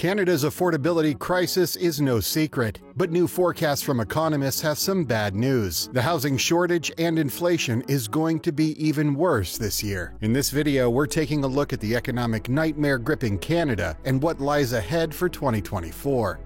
Canada's affordability crisis is no secret, but new forecasts from economists have some bad news. The housing shortage and inflation is going to be even worse this year. In this video, we're taking a look at the economic nightmare gripping Canada and what lies ahead for 2024.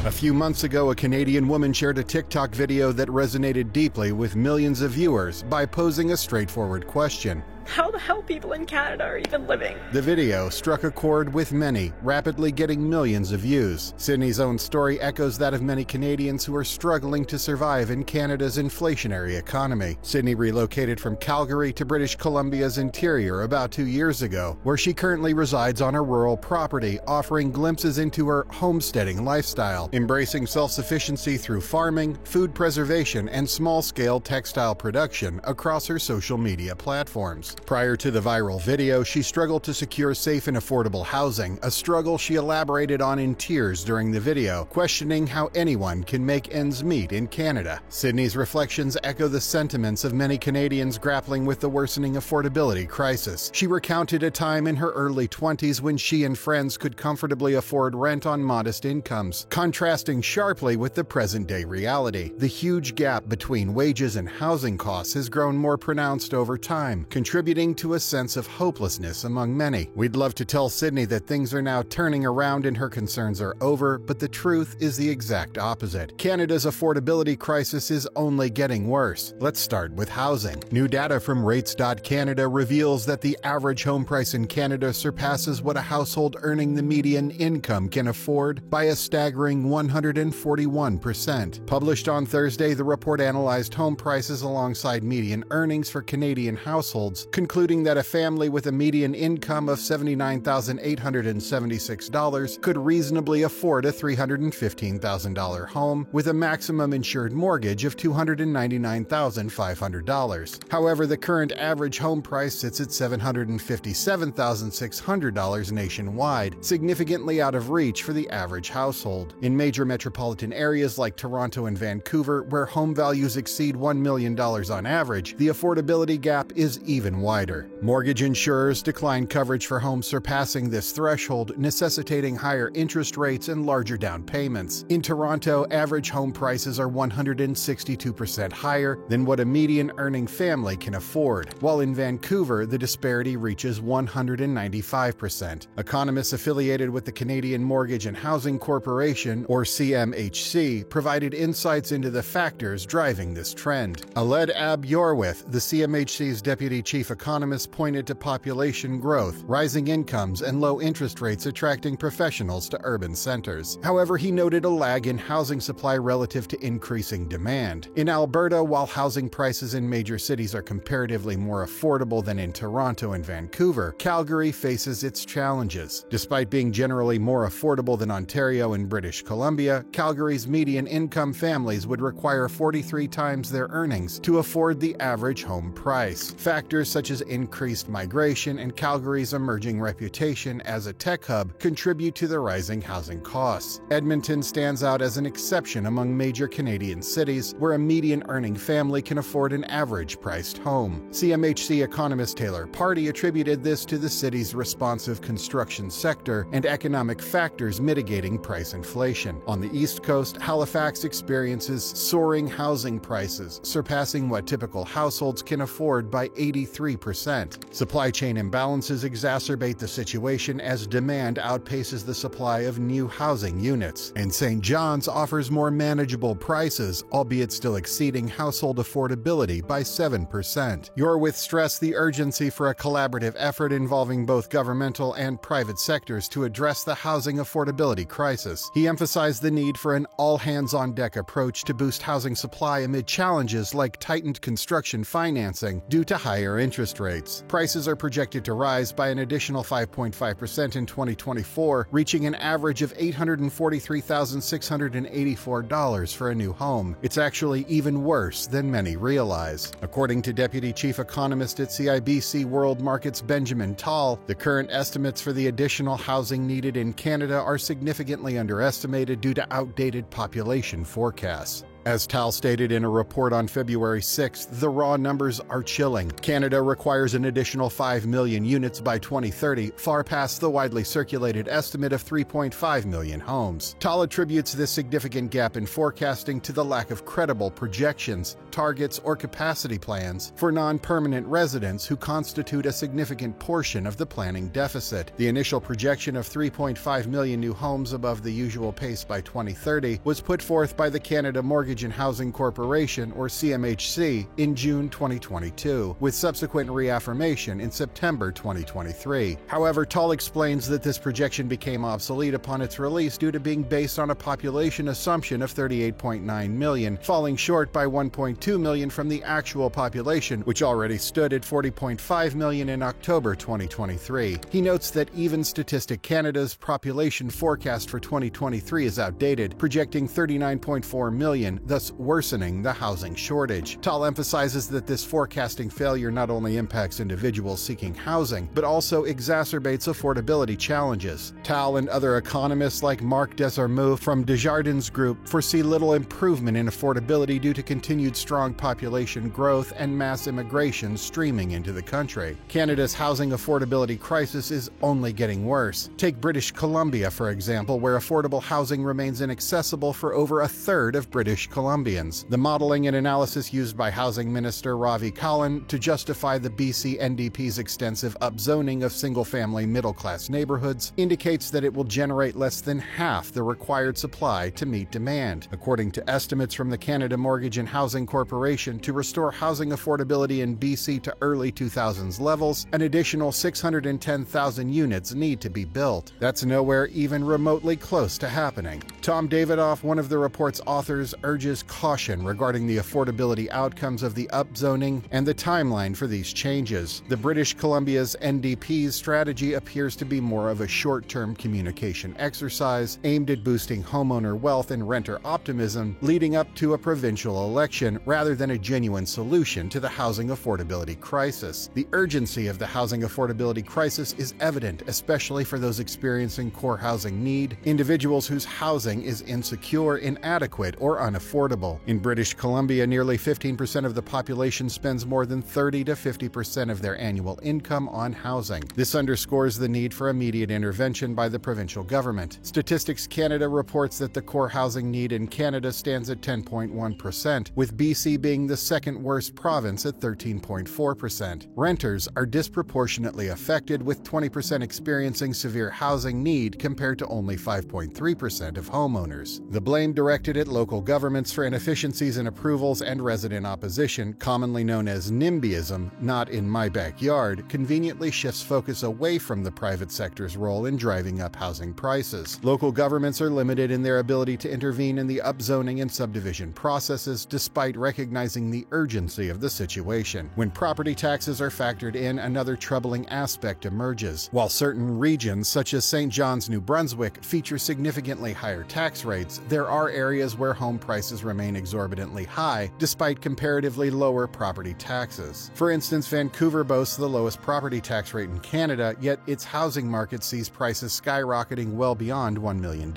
A few months ago, a Canadian woman shared a TikTok video that resonated deeply with millions of viewers by posing a straightforward question. How the hell people in Canada are even living? The video struck a chord with many, rapidly getting millions of views. Sydney's own story echoes that of many Canadians who are struggling to survive in Canada's inflationary economy. Sydney relocated from Calgary to British Columbia's interior about 2 years ago, where she currently resides on a rural property, offering glimpses into her homesteading lifestyle, embracing self-sufficiency through farming, food preservation, and small-scale textile production across her social media platforms. Prior to the viral video, she struggled to secure safe and affordable housing, a struggle she elaborated on in tears during the video, questioning how anyone can make ends meet in Canada. Sydney's reflections echo the sentiments of many Canadians grappling with the worsening affordability crisis. She recounted a time in her early 20s when she and friends could comfortably afford rent on modest incomes, contrasting sharply with the present-day reality. The huge gap between wages and housing costs has grown more pronounced over time, contributing to a sense of hopelessness among many. We'd love to tell Sydney that things are now turning around and her concerns are over, but the truth is the exact opposite. Canada's affordability crisis is only getting worse. Let's start with housing. New data from Rates.Canada reveals that the average home price in Canada surpasses what a household earning the median income can afford by a staggering 141%. Published on Thursday, the report analyzed home prices alongside median earnings for Canadian households, concluding that a family with a median income of $79,876 could reasonably afford a $315,000 home with a maximum insured mortgage of $299,500. However, the current average home price sits at $757,600 nationwide, significantly out of reach for the average household. In major metropolitan areas like Toronto and Vancouver, where home values exceed $1 million on average, the affordability gap is even wider. Mortgage insurers decline coverage for homes surpassing this threshold, necessitating higher interest rates and larger down payments. In Toronto, average home prices are 162% higher than what a median earning family can afford, while in Vancouver, the disparity reaches 195%. Economists affiliated with the Canadian Mortgage and Housing Corporation, or CMHC, provided insights into the factors driving this trend. Aled Ab-Yorwith, the CMHC's deputy chief economist, pointed to population growth, rising incomes, and low interest rates attracting professionals to urban centers. However, he noted a lag in housing supply relative to increasing demand. In Alberta, while housing prices in major cities are comparatively more affordable than in Toronto and Vancouver, Calgary faces its challenges. Despite being generally more affordable than Ontario and British Columbia, Calgary's median income families would require 43 times their earnings to afford the average home price. Factors such as increased migration and Calgary's emerging reputation as a tech hub contribute to the rising housing costs. Edmonton stands out as an exception among major Canadian cities, where a median earning family can afford an average-priced home. CMHC economist Taylor Pardee attributed this to the city's responsive construction sector and economic factors mitigating price inflation. On the East Coast, Halifax experiences soaring housing prices, surpassing what typical households can afford by 83%. Supply chain imbalances exacerbate the situation as demand outpaces the supply of new housing units, and St. John's offers more manageable prices, albeit still exceeding household affordability by 7%. Yorwith stressed the urgency for a collaborative effort involving both governmental and private sectors to address the housing affordability crisis. He emphasized the need for an all-hands-on-deck approach to boost housing supply amid challenges like tightened construction financing due to higher interest rates. Prices are projected to rise by an additional 5.5% in 2024, reaching an average of $843,684 for a new home. It's actually even worse than many realize. According to Deputy Chief Economist at CIBC World Markets Benjamin Tal, the current estimates for the additional housing needed in Canada are significantly underestimated due to outdated population forecasts. As TAL stated in a report on February 6th, the raw numbers are chilling. Canada requires an additional 5 million units by 2030, far past the widely circulated estimate of 3.5 million homes. TAL attributes this significant gap in forecasting to the lack of credible projections, targets, or capacity plans for non-permanent residents who constitute a significant portion of the planning deficit. The initial projection of 3.5 million new homes above the usual pace by 2030 was put forth by the Canada Mortgage and Housing Corporation, or CMHC, in June 2022, with subsequent reaffirmation in September 2023. However, TAL explains that this projection became obsolete upon its release due to being based on a population assumption of 38.9 million, falling short by 1.2 million from the actual population, which already stood at 40.5 million in October 2023. He notes that even Statistic Canada's population forecast for 2023 is outdated, projecting 39.4 million, thus worsening the housing shortage. TAL emphasizes that this forecasting failure not only impacts individuals seeking housing, but also exacerbates affordability challenges. TAL and other economists like Marc Desormeaux from Desjardins Group foresee little improvement in affordability due to continued strong population growth and mass immigration streaming into the country. Canada's housing affordability crisis is only getting worse. Take British Columbia, for example, where affordable housing remains inaccessible for over a third of British Columbians. The modeling and analysis used by Housing Minister Ravi Kahlon to justify the BC NDP's extensive upzoning of single-family middle-class neighborhoods indicates that it will generate less than half the required supply to meet demand. According to estimates from the Canada Mortgage and Housing Corporation, to restore housing affordability in BC to early 2000s levels, an additional 610,000 units need to be built. That's nowhere even remotely close to happening. Tom Davidoff, one of the report's authors, urges caution regarding the affordability outcomes of the upzoning and the timeline for these changes. The British Columbia's NDP's strategy appears to be more of a short-term communication exercise aimed at boosting homeowner wealth and renter optimism leading up to a provincial election rather than a genuine solution to the housing affordability crisis. The urgency of the housing affordability crisis is evident, especially for those experiencing core housing need, individuals whose housing is insecure, inadequate, or unaffordable. In British Columbia, nearly 15% of the population spends more than 30 to 50% of their annual income on housing. This underscores the need for immediate intervention by the provincial government. Statistics Canada reports that the core housing need in Canada stands at 10.1%, with BC being the second worst province at 13.4%. Renters are disproportionately affected, with 20% experiencing severe housing need compared to only 5.3% of homeowners. The blame directed at local governments for inefficiencies in approvals and resident opposition, commonly known as NIMBYism, not in my backyard, conveniently shifts focus away from the private sector's role in driving up housing prices. Local governments are limited in their ability to intervene in the upzoning and subdivision processes, despite recognizing the urgency of the situation. When property taxes are factored in, another troubling aspect emerges. While certain regions, such as St. John's, New Brunswick, feature significantly higher tax rates, there are areas where home prices remain exorbitantly high, despite comparatively lower property taxes. For instance, Vancouver boasts the lowest property tax rate in Canada, yet its housing market sees prices skyrocketing well beyond $1 million.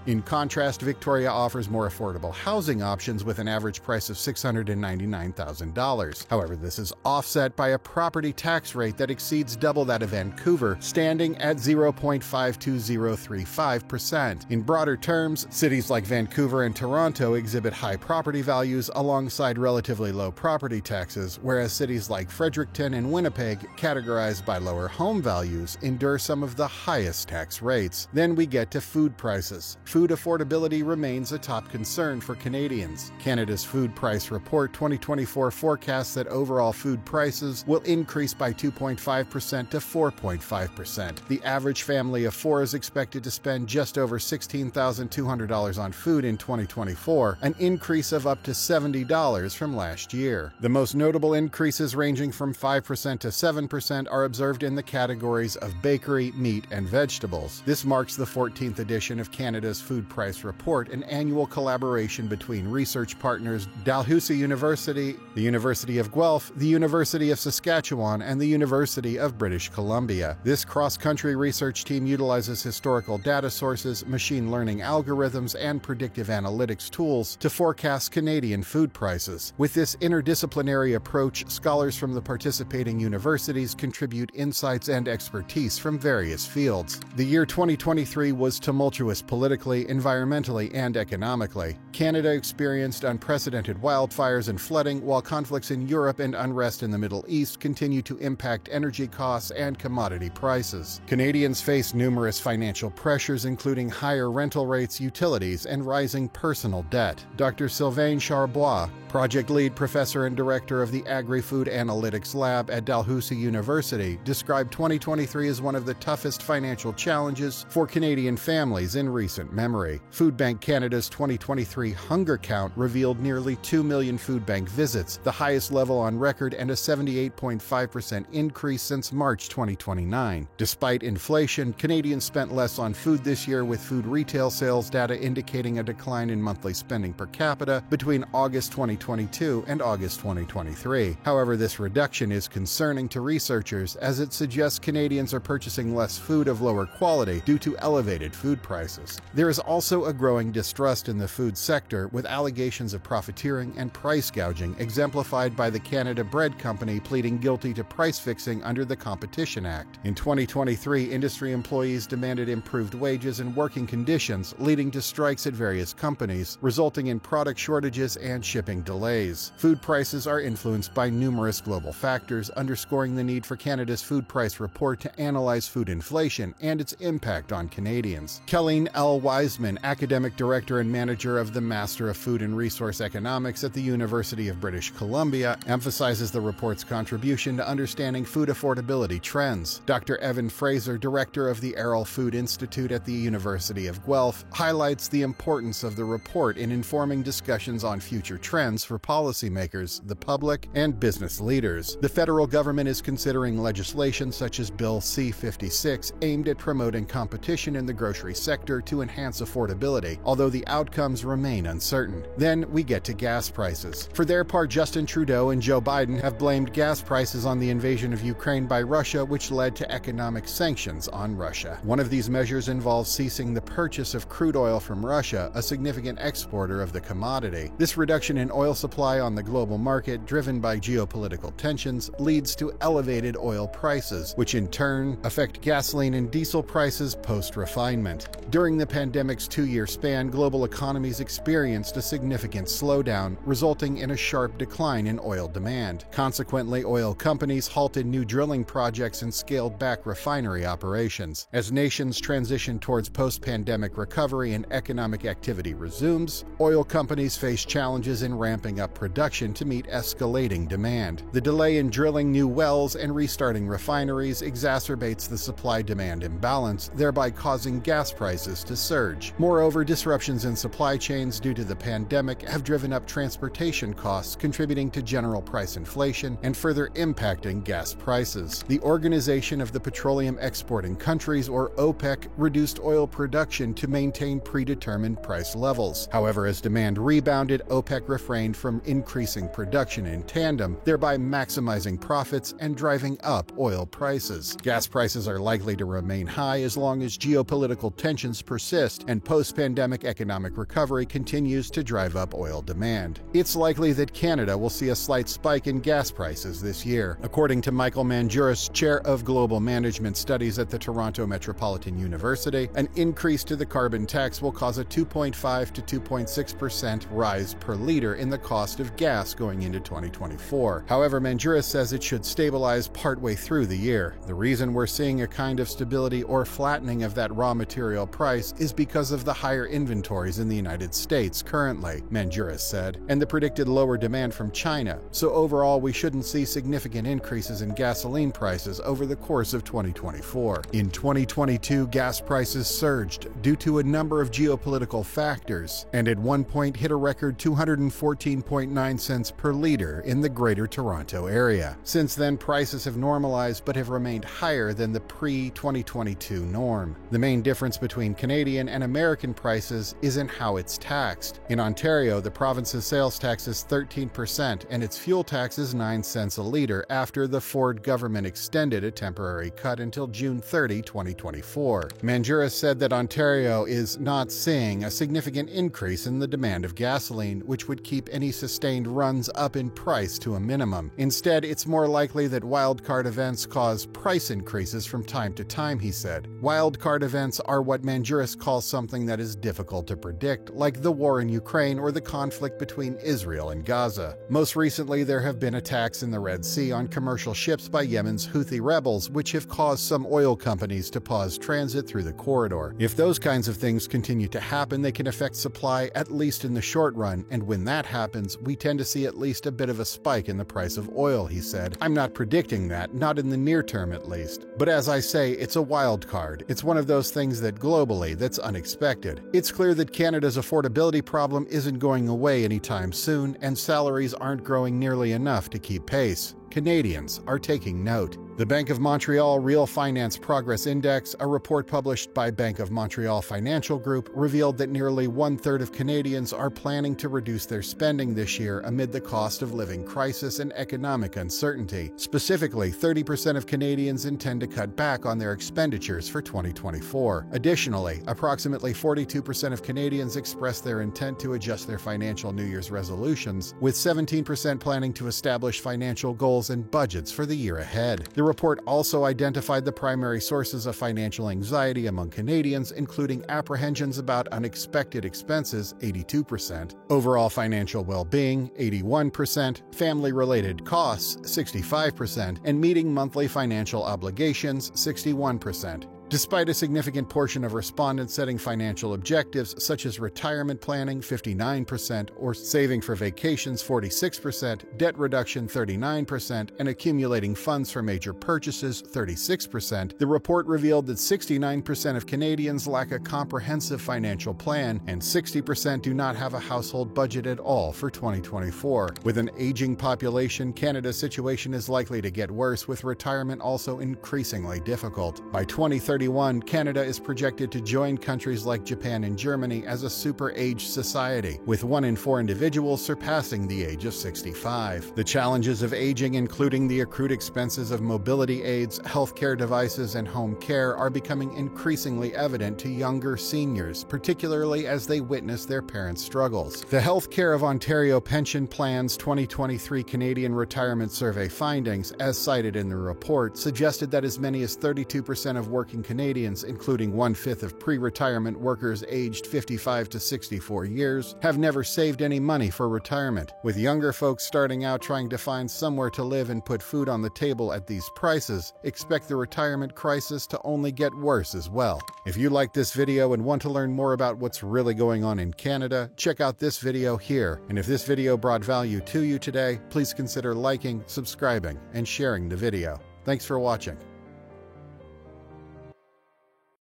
In contrast, Victoria offers more affordable housing options with an average price of $699,000. However, this is offset by a property tax rate that exceeds double that of Vancouver, standing at 0.52035%. In broader terms, cities like Vancouver and Toronto exhibit high property values alongside relatively low property taxes, whereas cities like Fredericton and Winnipeg, categorized by lower home values, endure some of the highest tax rates. Then we get to food prices. Food affordability remains a top concern for Canadians. Canada's Food Price Report 2024 forecasts that overall food prices will increase by 2.5% to 4.5%. The average family of four is expected to spend just over $16,200 on food in 2024, an increase of up to $70 from last year. The most notable increases, ranging from 5% to 7%, are observed in the categories of bakery, meat, and vegetables. This marks the 14th edition of Canada's Food Price Report, an annual collaboration between research partners Dalhousie University, the University of Guelph, the University of Saskatchewan, and the University of British Columbia. This cross-country research team utilizes historical data sources, machine learning algorithms, and predictive analytics tools models to forecast Canadian food prices. With this interdisciplinary approach, scholars from the participating universities contribute insights and expertise from various fields. The year 2023 was tumultuous politically, environmentally, and economically. Canada experienced unprecedented wildfires and flooding, while conflicts in Europe and unrest in the Middle East continue to impact energy costs and commodity prices. Canadians face numerous financial pressures, including higher rental rates, utilities, and rising personal debt. Dr. Sylvain Charbois, project lead professor and director of the Agri-Food Analytics Lab at Dalhousie University, described 2023 as one of the toughest financial challenges for Canadian families in recent memory. Food Bank Canada's 2023 hunger count revealed nearly 2 million food bank visits, the highest level on record and a 78.5% increase since March 2029. Despite inflation, Canadians spent less on food this year, with food retail sales data indicating a decline in monthly spending per capita between August 2022 and August 2023. However, this reduction is concerning to researchers, as it suggests Canadians are purchasing less food of lower quality due to elevated food prices. There is also a growing distrust in the food sector, with allegations of profiteering and price gouging exemplified by the Canada Bread Company pleading guilty to price fixing under the Competition Act. In 2023, industry employees demanded improved wages and working conditions, leading to strikes at various companies, resulting in product shortages and shipping delays. Food prices are influenced by numerous global factors, underscoring the need for Canada's food price report to analyze food inflation and its impact on Canadians. Kelleen L. Wiseman, academic director and manager of the Master of Food and Resource Economics at the University of British Columbia, emphasizes the report's contribution to understanding food affordability trends. Dr. Evan Fraser, director of the Errol Food Institute at the University of Guelph, highlights the importance of the report in informing discussions on future trends for policymakers, the public, and business leaders. The federal government is considering legislation such as Bill C-56 aimed at promoting competition in the grocery sector to enhance affordability, although the outcomes remain uncertain. Then we get to gas prices. For their part, Justin Trudeau and Joe Biden have blamed gas prices on the invasion of Ukraine by Russia, which led to economic sanctions on Russia. One of these measures involves ceasing the purchase of crude oil from Russia, a significant exporter of the commodity. This reduction in oil supply on the global market, driven by geopolitical tensions, leads to elevated oil prices, which in turn affect gasoline and diesel prices post-refinement. During the pandemic's 2-year span, global economies experienced a significant slowdown, resulting in a sharp decline in oil demand. Consequently, oil companies halted new drilling projects and scaled back refinery operations. As nations transition towards post-pandemic recovery and economic activity resumes, oil companies face challenges in ramping up production to meet escalating demand. The delay in drilling new wells and restarting refineries exacerbates the supply-demand imbalance, thereby causing gas prices to surge. Moreover, disruptions in supply chains due to the pandemic have driven up transportation costs, contributing to general price inflation and further impacting gas prices. The Organization of the Petroleum Exporting Countries, or OPEC, reduced oil production to maintain predetermined price levels. However, as demand rebounded, OPEC refrained from increasing production in tandem, thereby maximizing profits and driving up oil prices. Gas prices are likely to remain high as long as geopolitical tensions persist and post-pandemic economic recovery continues to drive up oil demand. It's likely that Canada will see a slight spike in gas prices this year. According to Michael Manjuris, chair of global management studies at the Toronto Metropolitan University, an increase to the carbon tax will cause a 2.5 to 2.6% rise per liter in the cost of gas going into 2024. However, Manjuris says it should stabilize partway through the year. The reason we're seeing a kind of stability or flattening of that raw material price is because of the higher inventories in the United States currently, Manjuris said, and the predicted lower demand from China. So overall, we shouldn't see significant increases in gasoline prices over the course of 2024. In 2022, gas prices surged due to a number of geopolitical factors, and at one point hit a record $214 13.9 cents per liter in the Greater Toronto Area. Since then, prices have normalized but have remained higher than the pre-2022 norm. The main difference between Canadian and American prices is in how it's taxed. In Ontario, the province's sales tax is 13% and its fuel tax is 9 cents a liter after the Ford government extended a temporary cut until June 30, 2024. Manjuras said that Ontario is not seeing a significant increase in the demand of gasoline, which would keep any sustained runs up in price to a minimum. Instead, it's more likely that wildcard events cause price increases from time to time, he said. Wildcard events are what Manjuras calls something that is difficult to predict, like the war in Ukraine or the conflict between Israel and Gaza. Most recently, there have been attacks in the Red Sea on commercial ships by Yemen's Houthi rebels, which have caused some oil companies to pause transit through the corridor. If those kinds of things continue to happen, they can affect supply at least in the short run, and when that happens, we tend to see at least a bit of a spike in the price of oil, he said. I'm not predicting that, not in the near term at least. But as I say, it's a wild card. It's one of those things that globally, that's unexpected. It's clear that Canada's affordability problem isn't going away anytime soon, and salaries aren't growing nearly enough to keep pace. Canadians are taking note. The Bank of Montreal Real Finance Progress Index, a report published by Bank of Montreal Financial Group, revealed that nearly one-third of Canadians are planning to reduce their spending this year amid the cost of living crisis and economic uncertainty. Specifically, 30% of Canadians intend to cut back on their expenditures for 2024. Additionally, approximately 42% of Canadians expressed their intent to adjust their financial New Year's resolutions, with 17% planning to establish financial goals and budgets for the year ahead. The report also identified the primary sources of financial anxiety among Canadians, including apprehensions about unexpected expenses, 82%, overall financial well-being, 81%, family-related costs, 65%, and meeting monthly financial obligations, 61%. Despite a significant portion of respondents setting financial objectives such as retirement planning 59%, or saving for vacations 46%, debt reduction 39%, and accumulating funds for major purchases 36%, the report revealed that 69% of Canadians lack a comprehensive financial plan and 60% do not have a household budget at all for 2024. With an aging population, Canada's situation is likely to get worse, with retirement also increasingly difficult. By 2030, Canada is projected to join countries like Japan and Germany as a super-aged society, with 1 in 4 individuals surpassing the age of 65. The challenges of aging, including the accrued expenses of mobility aids, healthcare devices, and home care, are becoming increasingly evident to younger seniors, particularly as they witness their parents' struggles. The Healthcare of Ontario Pension Plan's 2023 Canadian Retirement Survey findings, as cited in the report, suggested that as many as 32% of working Canadians, including 1/5 of pre-retirement workers aged 55 to 64 years, have never saved any money for retirement. With younger folks starting out trying to find somewhere to live and put food on the table at these prices, expect the retirement crisis to only get worse as well. If you like this video and want to learn more about what's really going on in Canada, check out this video here. And if this video brought value to you today, please consider liking, subscribing, and sharing the video. Thanks for watching.